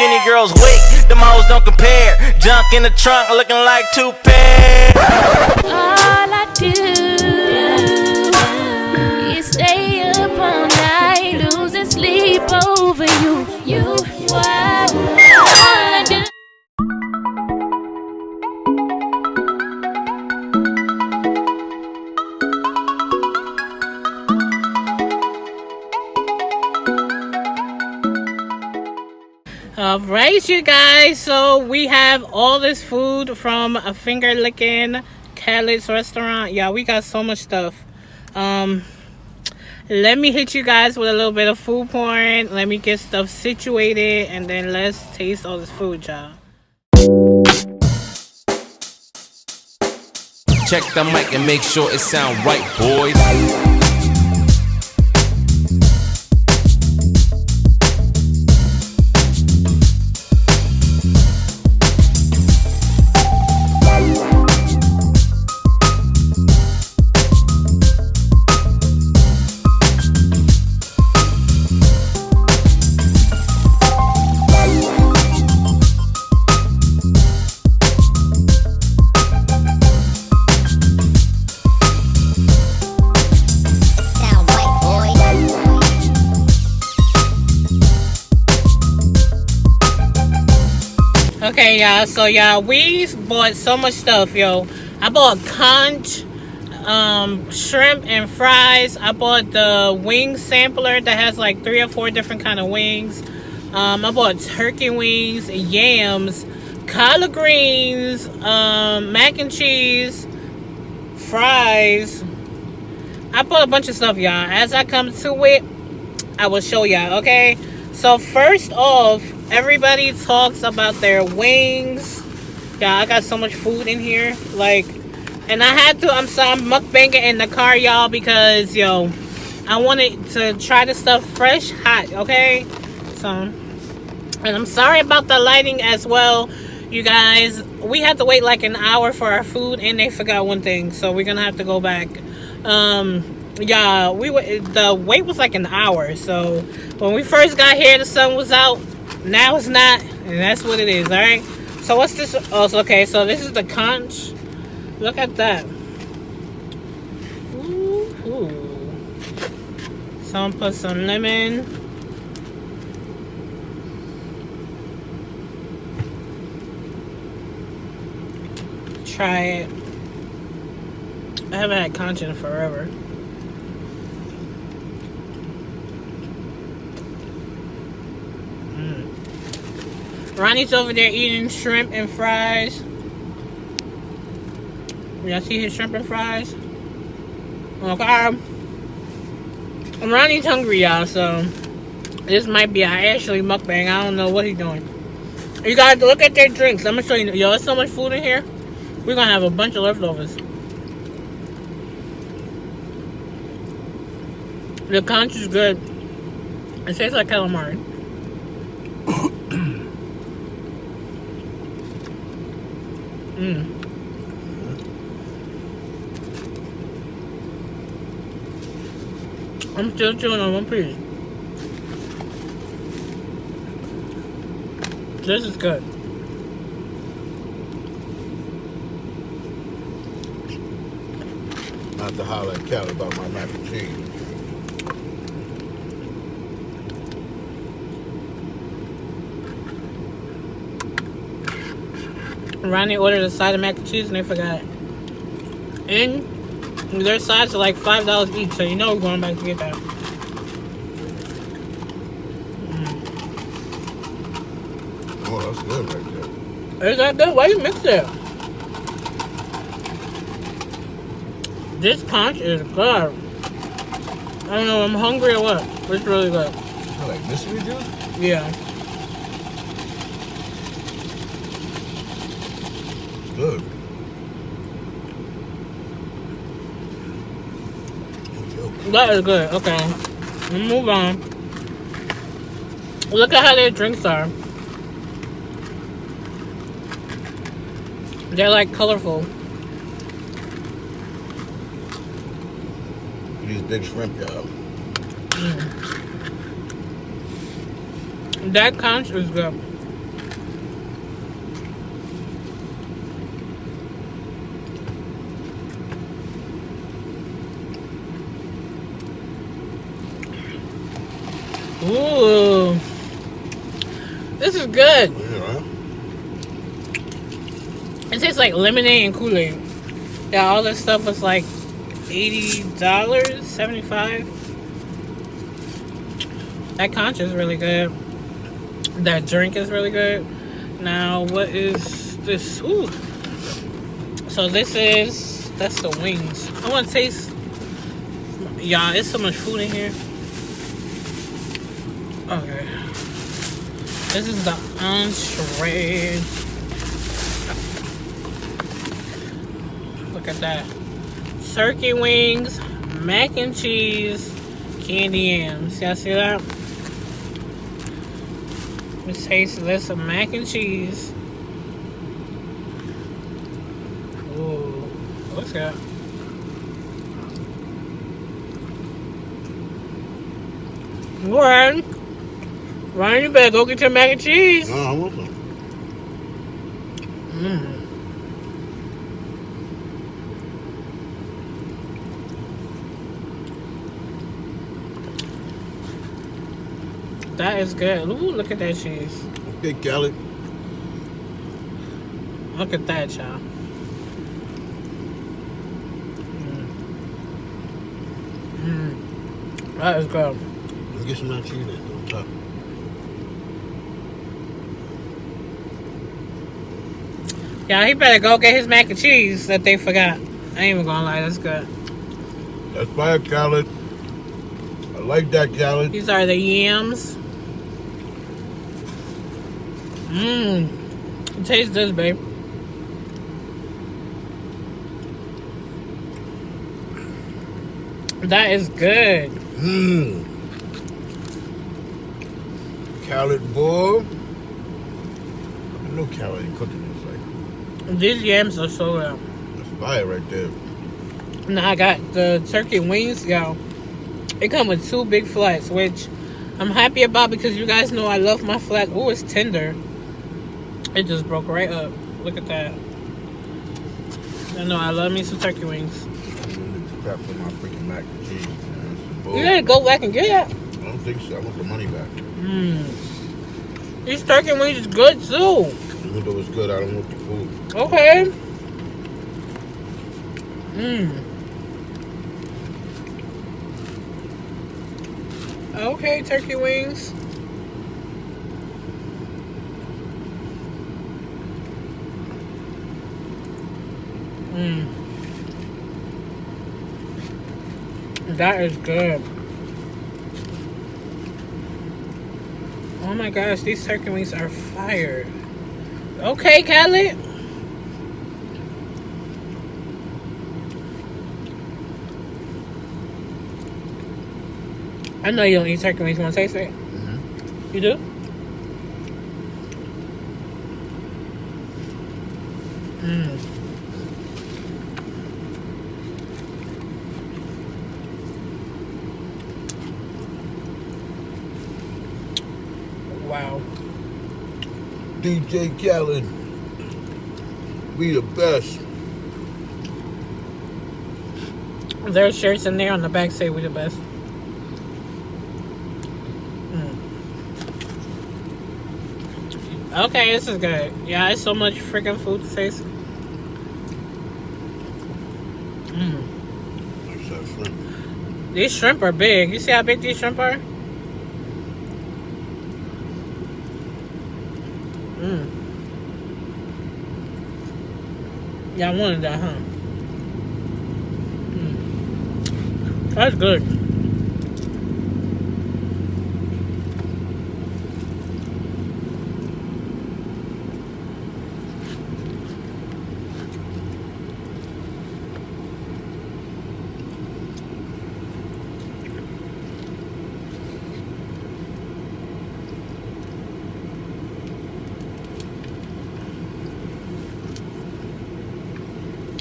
skinny girls wake, them hoes don't compare. Junk in the trunk looking like 2 pairs. All I do is stay up all night, losing sleep over you. All I do. Alright, you guys, so we have all this food from a finger licking KHALIDS restaurant. Yeah, we got so much stuff. Let me hit you guys with a little bit of food porn. Let me get stuff situated, and then let's taste all this food, y'all. Check the mic and make sure it sound right, boys. Okay, y'all, so y'all, we bought so much stuff, yo. I bought conch, shrimp and fries. I bought the wing sampler that has like 3 or 4 different kind of wings. I bought turkey wings, yams, collard greens, mac and cheese, fries. I bought a bunch of stuff, y'all. As I come to it, I will show y'all, okay? So first off, everybody talks about their wings. Yeah, I got so much food in here. Like, and I had to, I'm mukbanging in the car, y'all, because, yo, I wanted to try the stuff fresh, hot, okay? So, and I'm sorry about the lighting as well, you guys. We had to wait like an hour for our food, and they forgot one thing, so we're gonna have to go back. Yeah, the wait was like an hour, so when we first got here, the sun was out. Now it's not, and that's what it is. All right, so what's this? Oh, okay, so this is the conch. Look at that. Ooh. So I'm gonna put some lemon. Try it. I haven't had conch in forever. Ronnie's over there eating shrimp and fries. Y'all see his shrimp and fries? Okay. Ronnie's hungry, y'all, so this might be an Ashley mukbang. I don't know what he's doing. You guys, look at their drinks. I'm gonna show you. Yo, there's so much food in here. We're gonna have a bunch of leftovers. The conch is good. It tastes like calamari. I'm still chewing on one piece. This is good. I have to holler at Cal about my mac and cheese. Ronnie ordered a side of mac and cheese and they forgot. And their sides are like $5 each, so you know we're going back to get that. Oh, that's good right there. Is that good? Why you mix it? This conch is good. I don't know, I'm hungry or what. It's really good. I like mystery juice? Yeah. It's good. That is good. Okay. Let's move on. Look at how their drinks are. They're like colorful. These big shrimp, y'all. That conch is good. Ooh. This is good. Yeah. It tastes like lemonade and Kool-Aid. Yeah, all this stuff was like $80, $75. That conch is really good. That drink is really good. Now, what is this? Ooh. So that's the wings. I want to taste. Y'all, it's so much food in here. Okay. This is the entree. Look at that. Turkey wings, mac and cheese, candy yams. Y'all see that? Let's taste this mac and cheese. Ooh, what's that? Ryan, you better go get your mac and cheese. No, I want some. That is good. Ooh, look at that cheese. Okay, Khalid. Look at that, y'all. That is good. Let's get some mac and cheese on top. Yeah, he better go get his mac and cheese that they forgot. I ain't even gonna lie, that's good. That's fire, Khalid. I like that, Khalid. These are the yams. Taste this, babe. That is good. Khalid, boy. I know Khalid ain't cooking this like. These yams are so good. That's fire right there. Now I got the turkey wings, y'all. It come with 2 big flats, which I'm happy about because you guys know I love my flat. Oh, it's tender. It just broke right up. Look at that. I know I love me some turkey wings. I'm gonna crap for my freaking mac and cheese, man. You gotta go back and get it. I don't think so. I want the money back. These turkey wings is good too. Even though it's good, I don't want the food. Okay. Okay, turkey wings. That is good. Oh my gosh, these turkey wings are fire. Okay, Khalid. I know you don't eat turkey wings. You want to taste it? You do? Wow. DJ Khaled, we the best. There's shirts in there on the back say we the best. Okay, this is good. Yeah, it's so much freaking food to taste. Nice that shrimp. These shrimp are big. You see how big these shrimp are? Yeah, I wanted that, huh? That's good.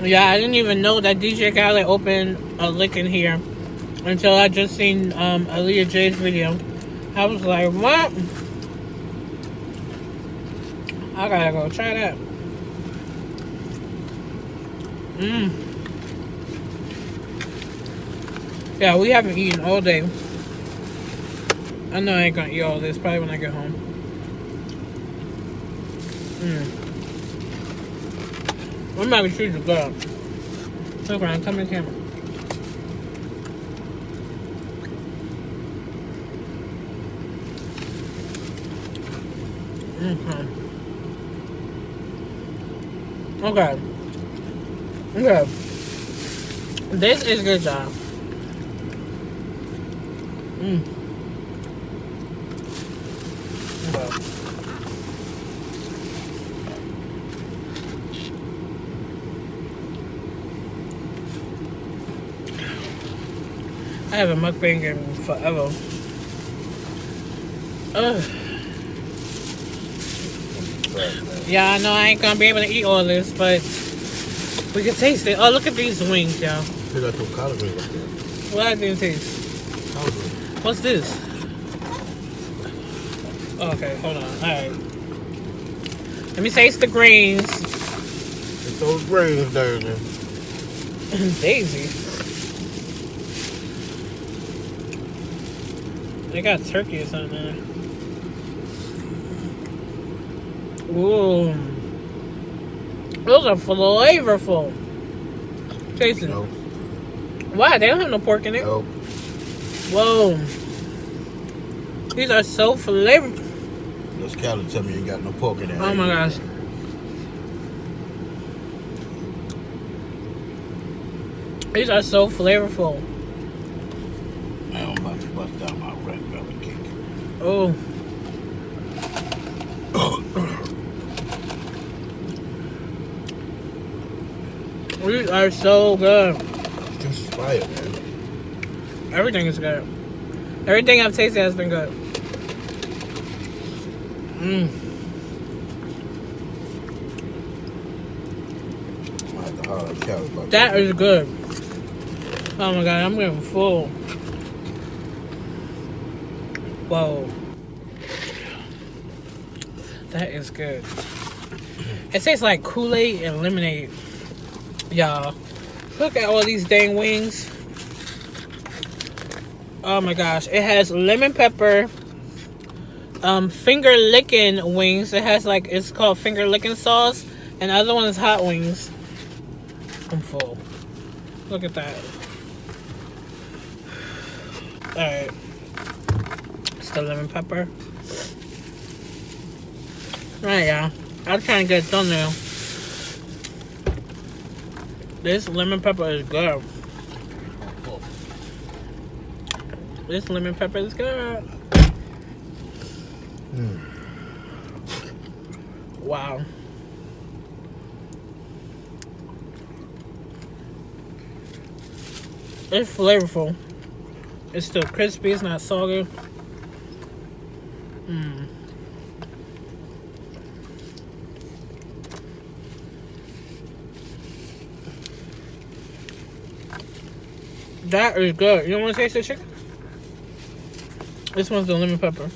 Yeah, I didn't even know that DJ Khaled opened a lick in here until I just seen Aaliyah J's video. I was like, what? I gotta go try that. Yeah, we haven't eaten all day. I know I ain't gonna eat all this. Probably when I get home. What mac and cheese is good. Look around. Come in the camera. Okay. Okay. This is good, y'all. Okay. I haven't mukbang in forever. Ugh. Yeah, I know I ain't gonna be able to eat all this, but we can taste it. Oh, look at these wings, y'all. They got some collard greens up there. What I didn't taste? Collard greens. What's this? Okay, hold on. Alright. Let me taste the greens. Get those greens down there. Daisy. They got turkey or something in there. Ooh. Those are flavorful. Taste it. No. Why? They don't have no pork in it. No. Whoa. These are so flavorful. Those calories tell me you ain't got no pork in there. Oh my gosh. These are so flavorful. Man, I'm about to bust down my red velvet cake. Oh. These are so good. This is fire, man. Everything is good. Everything I've tasted has been good. I have to holler at Callie about That is good. Oh my god, I'm getting full. Whoa. That is good. It tastes like Kool-Aid and lemonade. Y'all, look at all these dang wings. Oh my gosh. It has lemon pepper, finger licking wings. It has like, it's called finger licking sauce. And the other one is hot wings. I'm full. Look at that. Alright. It's the lemon pepper. Alright, y'all. I'm trying to get it done now. This lemon pepper is good. This lemon pepper is good. Wow. It's flavorful. It's still crispy. It's not soggy. That is good. You don't want to taste the chicken? This one's the lemon pepper.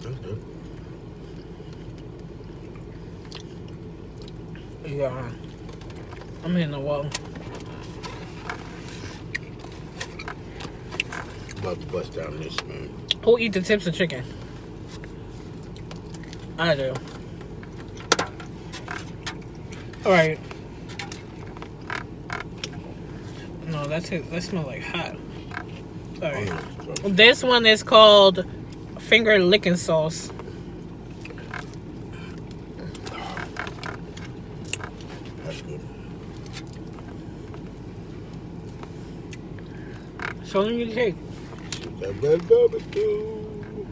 That's good. Yeah. I'm hitting the wall. About to bust down this, man. Who eat the tips of chicken? I do. Alright. No, that's it. That smells like hot. Alright. This one is called finger licking sauce. That's good. Show them your cake. That red velvet too.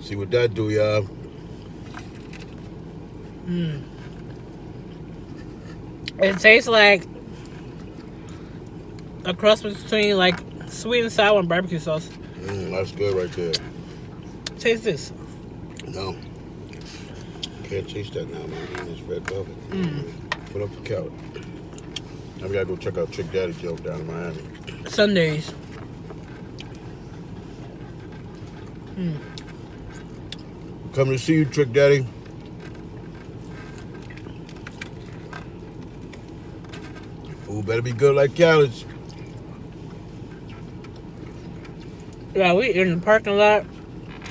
See what that do, y'all. It tastes like a cross between like sweet and sour and barbecue sauce. That's good right there. Taste this. No. Can't taste that now, man. Eating this red velvet. Put up the carrot. Now we gotta go check out Trick Daddy Joe down in Miami. Sundays. Coming to see you, Trick Daddy. Food better be good like KHALIDS. Yeah, we in the parking lot.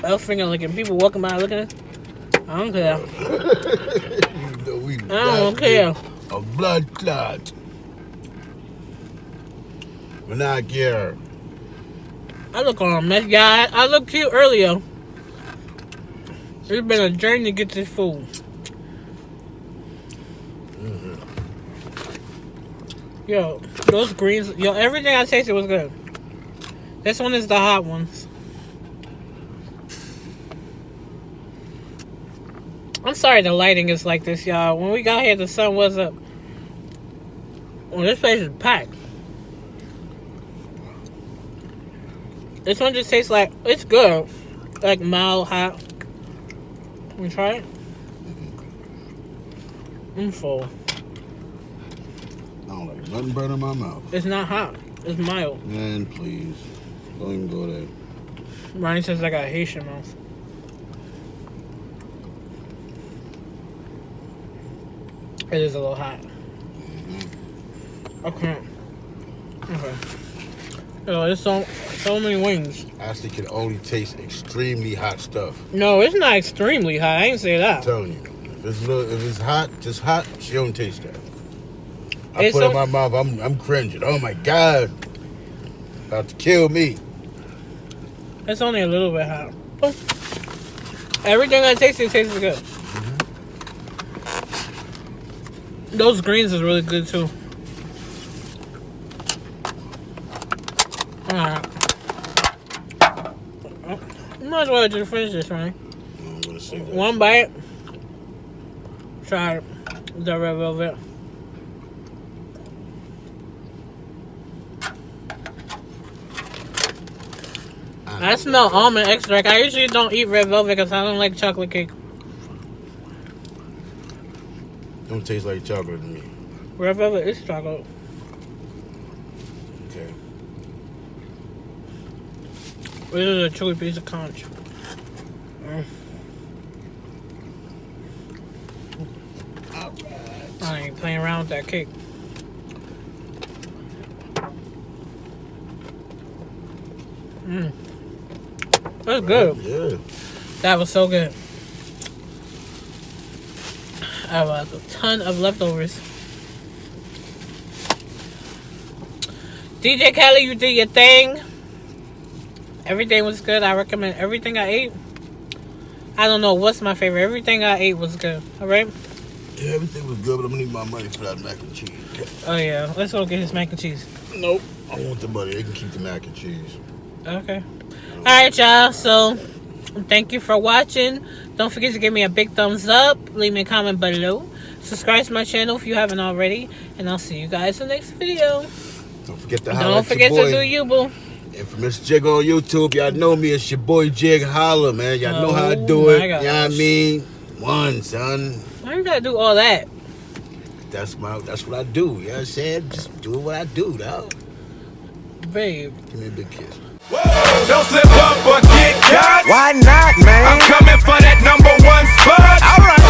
Elfing looking, people walking by looking at us. I don't care. I don't care. A blood clot. We're not care. I look on a mess. Yeah, I looked cute earlier. It's been a journey to get this food. Yo, those greens. Yo, everything I tasted was good. This one is the hot ones. I'm sorry the lighting is like this, y'all. When we got here, the sun was up. Well, this place is packed. This one just tastes like, it's good. Like mild, hot. Can we try it? I'm full. I don't like nothing burning my mouth. It's not hot. It's mild. Man, please. Don't even go there. Ryan says I got Haitian mouth. It is a little hot. Okay. Okay. Yo, there's so many wings. Ashley can only taste extremely hot stuff. No, it's not extremely hot. I ain't say I'm that. telling you. If it's hot, just hot, she don't taste that. I It's put it so- in my mouth, I'm cringing. Oh my God. About to kill me. It's only a little bit hot. Everything I tasted tastes good. Those greens is really good too. Alright. You might as well just finish this, right? I'm gonna say that. One bite. Try the red velvet. I smell almond extract. I usually don't eat red velvet because I don't like chocolate cake. Don't taste like chocolate to me. Red velvet is chocolate. Okay. This is a chewy piece of conch. I ain't playing around with that cake. That's good. Yeah. That was so good. I have a ton of leftovers. DJ Kelly, you did your thing. Everything was good. I recommend everything I ate. I don't know what's my favorite. Everything I ate was good. Alright? Yeah, everything was good, but I'm gonna need my money for that mac and cheese. Oh yeah. Let's go get his mac and cheese. Nope. I want the money. They can keep the mac and cheese. Okay. Alright, y'all. So, thank you for watching. Don't forget to give me a big thumbs up. Leave me a comment below. Subscribe to my channel if you haven't already. And I'll see you guys in the next video. Don't forget to Don't forget to do you, boo. And for Mr. Jig on YouTube, y'all know me. It's your boy Jig Holla, man. Y'all know how I do Oh, it. my You know what I gosh. mean? One, son. Why you gotta do all that? That's what I do. You know what I'm saying? Just doing what I do, dog. Babe. Give me a big kiss. Don't slip up or get caught. Why not, man? I'm coming for that #1 spot. All right.